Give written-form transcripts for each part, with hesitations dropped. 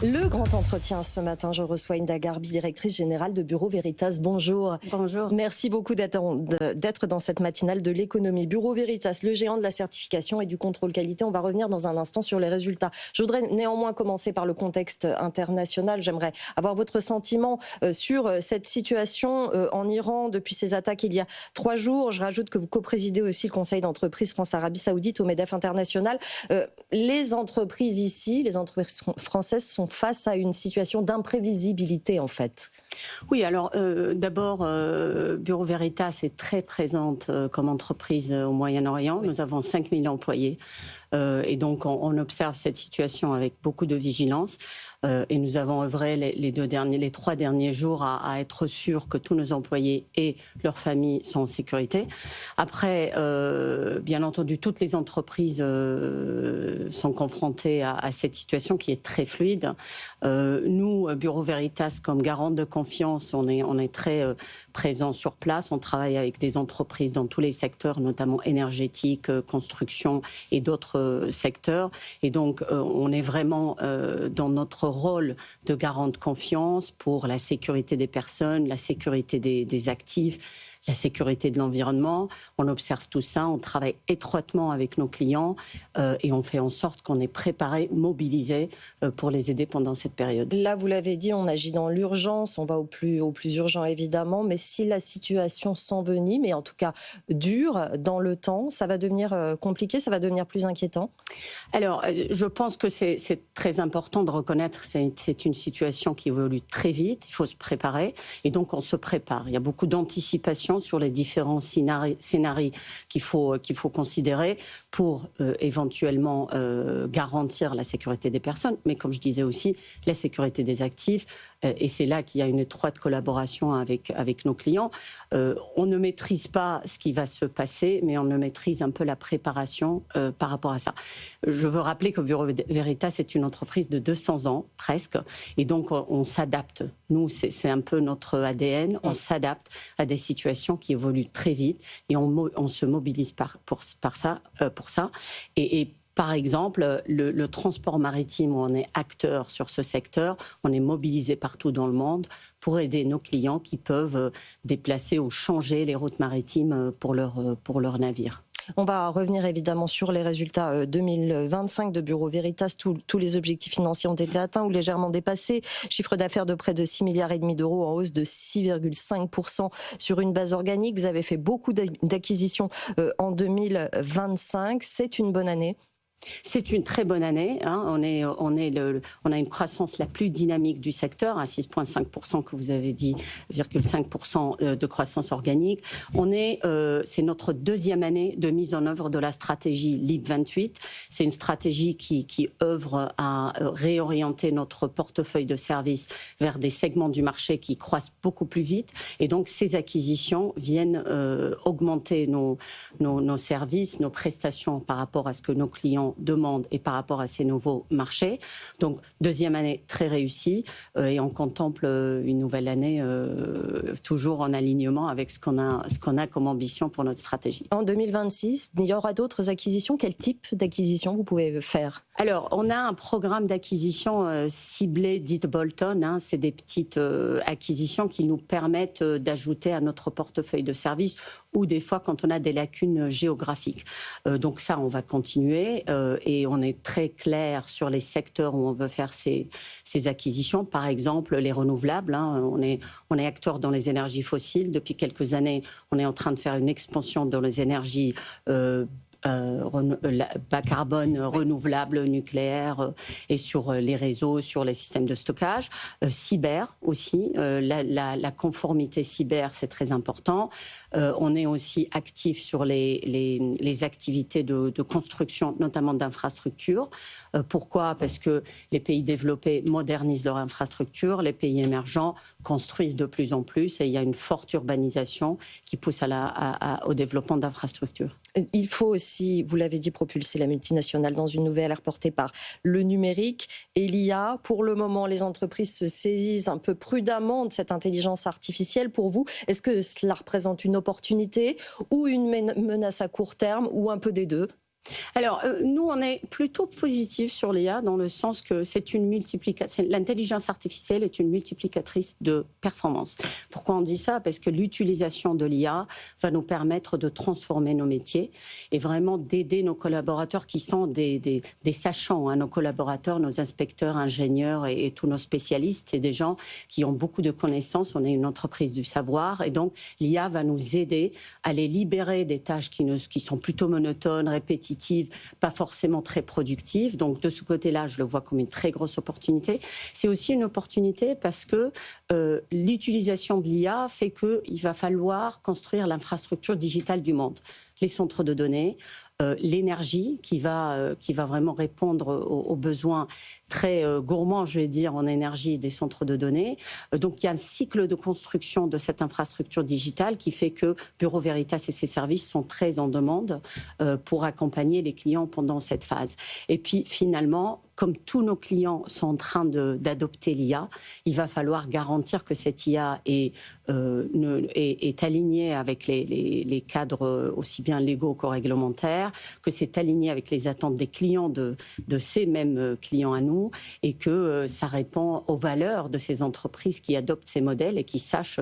Le grand entretien ce matin, je reçois Hinda Gharbi, directrice générale de Bureau Veritas. Bonjour. Bonjour. Merci beaucoup d'être dans cette matinale de l'économie. Bureau Veritas, le géant de la certification et du contrôle qualité. On va revenir dans un instant sur les résultats. Je voudrais néanmoins commencer par le contexte international. J'aimerais avoir votre sentiment sur cette situation en Iran depuis ces attaques il y a 3 jours. Je rajoute que vous coprésidez aussi le Conseil d'entreprise France-Arabie Saoudite au MEDEF International. Les entreprises ici, les entreprises françaises sont face à une situation d'imprévisibilité en fait. Oui, alors d'abord, Bureau Veritas est très présente comme entreprise au Moyen-Orient. Nous avons 5000 employés et donc on observe cette situation avec beaucoup de vigilance. Et nous avons œuvré les 3 derniers jours à être sûrs que tous nos employés et leurs familles sont en sécurité. Après, bien entendu, toutes les entreprises sont confrontées à cette situation qui est très fluide. Nous, Bureau Veritas, comme garante de confiance, on est très présents sur place. On travaille avec des entreprises dans tous les secteurs, notamment énergétique, construction et d'autres secteurs. Et donc, on est vraiment dans notre rôle de garant de confiance pour la sécurité des personnes, la sécurité des actifs, la sécurité de l'environnement. On observe tout ça, on travaille étroitement avec nos clients et on fait en sorte qu'on est préparé, mobilisé pour les aider pendant cette période. Là, vous l'avez dit, on agit dans l'urgence, on va au plus urgent évidemment, mais si la situation s'envenime, mais en tout cas dure dans le temps, ça va devenir compliqué, ça va devenir plus inquiétant? Alors, je pense que c'est très important de reconnaître que c'est une situation qui évolue très vite, il faut se préparer et donc on se prépare. Il y a beaucoup d'anticipation sur les différents scénarios qu'il faut considérer pour éventuellement garantir la sécurité des personnes, mais comme je disais aussi, la sécurité des actifs. Et c'est là qu'il y a une étroite collaboration avec nos clients. On ne maîtrise pas ce qui va se passer, mais on ne maîtrise un peu la préparation par rapport à ça. Je veux rappeler que Bureau Veritas est une entreprise de 200 ans, presque, et donc on s'adapte. Nous, c'est un peu notre ADN, on s'adapte à des situations qui évoluent très vite et on se mobilise pour ça. Et par exemple, le transport maritime, où on est acteur sur ce secteur, on est mobilisé partout dans le monde pour aider nos clients qui peuvent déplacer ou changer les routes maritimes pour leurs navires. On va revenir évidemment sur les résultats 2025 de Bureau Veritas. Tous les objectifs financiers ont été atteints ou légèrement dépassés. Chiffre d'affaires de près de 6,5 milliards d'euros en hausse de 6,5% sur une base organique. Vous avez fait beaucoup d'acquisitions en 2025. C'est une bonne année? C'est une très bonne année. Hein. On a une croissance la plus dynamique du secteur, à 6,5% que vous avez dit, 0,5% de croissance organique. C'est notre 2e année de mise en œuvre de la stratégie LEAP 28. C'est une stratégie qui œuvre à réorienter notre portefeuille de services vers des segments du marché qui croissent beaucoup plus vite. Et donc, ces acquisitions viennent augmenter nos services, nos prestations par rapport à ce que nos clients demande et par rapport à ces nouveaux marchés. Donc, 2e année très réussie et on contemple une nouvelle année toujours en alignement avec ce qu'on a comme ambition pour notre stratégie. En 2026, il y aura d'autres acquisitions. Quel type d'acquisition vous pouvez faire? Alors, on a un programme d'acquisition ciblé, dite bolt-on. Hein, c'est des petites acquisitions qui nous permettent d'ajouter à notre portefeuille de services ou des fois quand on a des lacunes géographiques. Donc ça, on va continuer et on est très clair sur les secteurs où on veut faire ces acquisitions. Par exemple, les renouvelables. Hein, on est acteur dans les énergies fossiles. Depuis quelques années, on est en train de faire une expansion dans les énergies bas carbone, renouvelables, nucléaires et sur les réseaux, sur les systèmes de stockage. Cyber aussi, la conformité cyber, c'est très important. On est aussi actif sur les activités de construction, notamment d'infrastructures. Pourquoi? Parce que les pays développés modernisent leur infrastructure, les pays émergents construisent de plus en plus et il y a une forte urbanisation qui pousse au développement d'infrastructures. Il faut aussi, vous l'avez dit, propulser la multinationale dans une nouvelle ère portée par le numérique et l'IA. Pour le moment, les entreprises se saisissent un peu prudemment de cette intelligence artificielle. Pour vous, est-ce que cela représente une opportunité ou une menace à court terme ou un peu des deux? Alors, nous, on est plutôt positif sur l'IA dans le sens que c'est une multiplicatrice. L'intelligence artificielle est une multiplicatrice de performance. Pourquoi on dit ça? Parce que l'utilisation de l'IA va nous permettre de transformer nos métiers et vraiment d'aider nos collaborateurs qui sont des sachants, hein, nos collaborateurs, nos inspecteurs, ingénieurs et tous nos spécialistes. C'est des gens qui ont beaucoup de connaissances. On est une entreprise du savoir et donc l'IA va nous aider à les libérer des tâches qui sont plutôt monotones, répétitives, pas forcément très productive. Donc de ce côté-là, je le vois comme une très grosse opportunité. C'est aussi une opportunité parce que l'utilisation de l'IA fait qu'il va falloir construire l'infrastructure digitale du monde. Les centres de données, l'énergie qui va vraiment répondre aux besoins très gourmands, je vais dire, en énergie des centres de données. Donc il y a un cycle de construction de cette infrastructure digitale qui fait que Bureau Veritas et ses services sont très en demande pour accompagner les clients pendant cette phase. Et puis finalement, comme tous nos clients sont en train d'adopter l'IA, il va falloir garantir que cette IA est alignée avec les cadres aussi bien légaux que réglementaires, que c'est aligné avec les attentes des clients de ces mêmes clients à nous, et que ça répond aux valeurs de ces entreprises qui adoptent ces modèles et qui sachent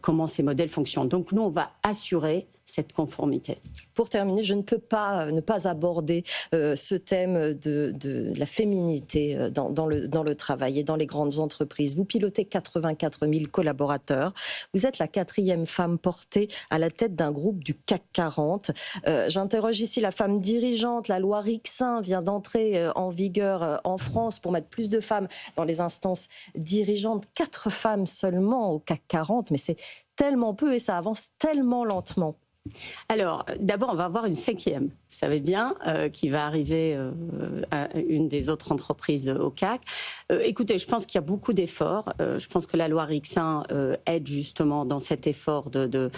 comment ces modèles fonctionnent. Donc nous, on va assurer cette conformité. Pour terminer, je ne peux pas ne pas aborder ce thème de la féminité dans le travail et dans les grandes entreprises. Vous pilotez 84 000 collaborateurs. Vous êtes la 4e femme portée à la tête d'un groupe du CAC 40. J'interroge ici la femme dirigeante. La loi Rixain vient d'entrer en vigueur en France pour mettre plus de femmes dans les instances dirigeantes. 4 femmes seulement au CAC 40, mais c'est tellement peu et ça avance tellement lentement. Alors, d'abord, on va avoir une 5e, vous savez bien, qui va arriver à une des autres entreprises au CAC. Écoutez, je pense qu'il y a beaucoup d'efforts. Je pense que la loi Rixain aide justement dans cet effort de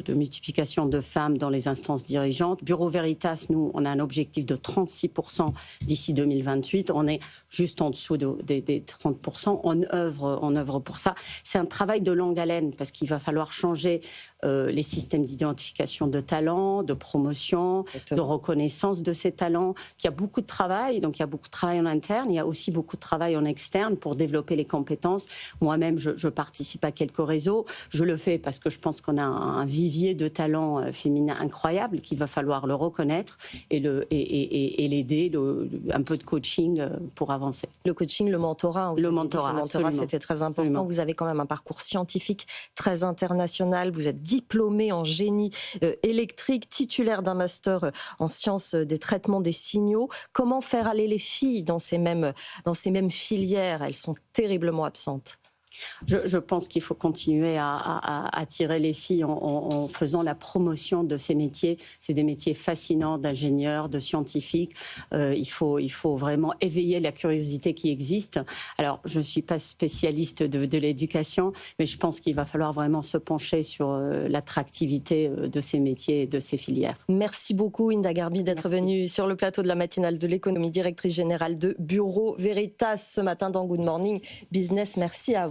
multiplication de femmes dans les instances dirigeantes. Bureau Veritas, nous, on a un objectif de 36% d'ici 2028. On est juste en dessous des 30%. On œuvre pour ça. C'est un travail de longue haleine parce qu'il va falloir changer les systèmes d'identification de talents, de promotion, de reconnaissance de ces talents. Il y a beaucoup de travail, donc il y a beaucoup de travail en interne, il y a aussi beaucoup de travail en externe pour développer les compétences. Moi-même, je participe à quelques réseaux. Je le fais parce que je pense qu'on a un vivier de talents féminins incroyable qu'il va falloir le reconnaître et l'aider, un peu de coaching pour avancer. Le coaching, le mentorat. Le mentorat, c'était très important. Absolument. Vous avez quand même un parcours scientifique très international. Vous êtes diplômé en génie électrique, titulaire d'un master en sciences des traitements des signaux. Comment faire aller les filles dans ces mêmes filières? Elles sont terriblement absentes. Je pense qu'il faut continuer à attirer les filles en faisant la promotion de ces métiers. C'est des métiers fascinants d'ingénieurs, de scientifiques. Il faut vraiment éveiller la curiosité qui existe. Alors, je ne suis pas spécialiste de l'éducation, mais je pense qu'il va falloir vraiment se pencher sur l'attractivité de ces métiers et de ces filières. Merci beaucoup, Hinda Gharbi, d'être venue sur le plateau de la matinale de l'économie, directrice générale de Bureau Veritas ce matin dans Good Morning Business. Merci à vous.